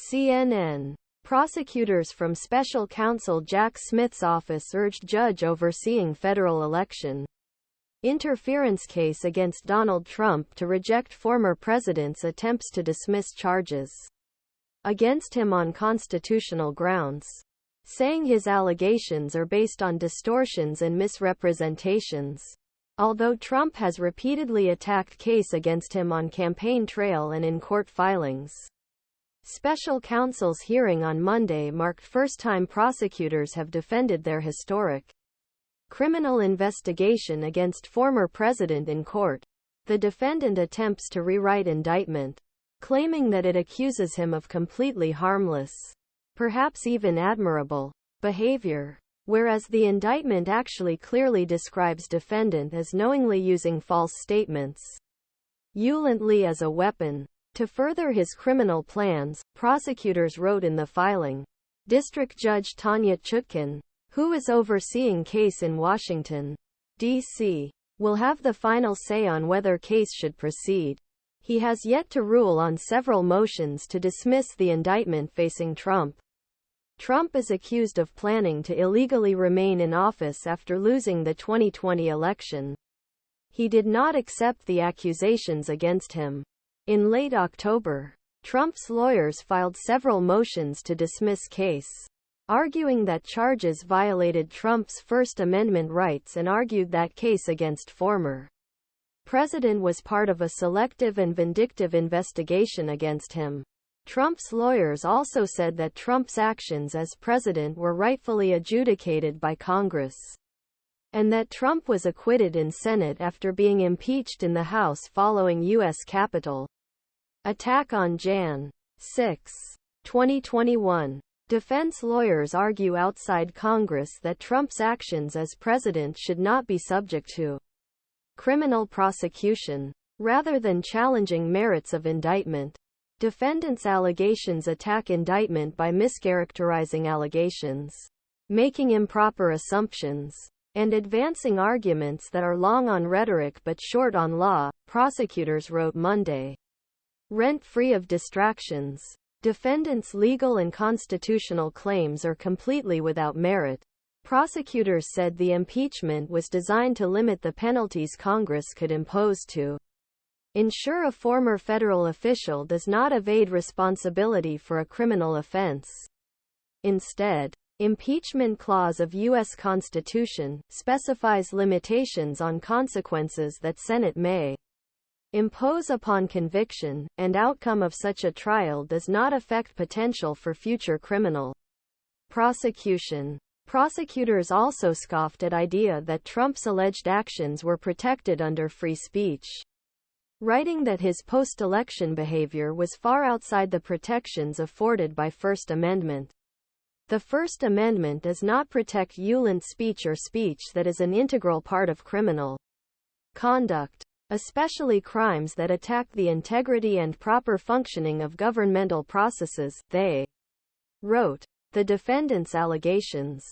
CNN. Prosecutors from special counsel Jack Smith's office urged judge overseeing federal election interference case against Donald Trump to reject former president's attempts to dismiss charges against him on constitutional grounds, saying his allegations are based on distortions and misrepresentations. Although Trump has repeatedly attacked case against him on campaign trail and in court filings. Special counsel's hearing on Monday marked first-time prosecutors have defended their historic criminal investigation against former president in court. The defendant attempts to rewrite indictment, claiming that it accuses him of completely harmless, perhaps even admirable, behavior, whereas the indictment actually clearly describes defendant as knowingly using false statements, ulently as a weapon, to further his criminal plans. Prosecutors wrote in the filing. District Judge Tanya Chutkan, who is overseeing case in Washington, D.C., will have the final say on whether case should proceed. He has yet to rule on several motions to dismiss the indictment facing Trump. Trump is accused of planning to illegally remain in office after losing the 2020 election. He did not accept the accusations against him. In late October, Trump's lawyers filed several motions to dismiss case, arguing that charges violated Trump's First Amendment rights and argued that case against former president was part of a selective and vindictive investigation against him. Trump's lawyers also said that Trump's actions as president were rightfully adjudicated by Congress, and that Trump was acquitted in Senate after being impeached in the House following U.S. Capitol attack on Jan. 6, 2021. Defense lawyers argue outside Congress that Trump's actions as president should not be subject to criminal prosecution. Rather than challenging merits of indictment, defendants' allegations attack indictment by mischaracterizing allegations, making improper assumptions, and advancing arguments that are long on rhetoric but short on law, prosecutors wrote Monday. Rent-free of distractions, defendants' legal and constitutional claims are completely without merit. Prosecutors said the impeachment was designed to limit the penalties Congress could impose to ensure a former federal official does not evade responsibility for a criminal offense. Instead, impeachment clause of U.S. Constitution specifies limitations on consequences that Senate may impose upon conviction, and outcome of such a trial does not affect potential for future criminal prosecution. Prosecutors also scoffed at idea that Trump's alleged actions were protected under free speech, writing that his post-election behavior was far outside the protections afforded by First Amendment. The First Amendment does not protect ulent speech or speech that is an integral part of criminal conduct, especially crimes that attack the integrity and proper functioning of governmental processes, they wrote. The defendant's allegations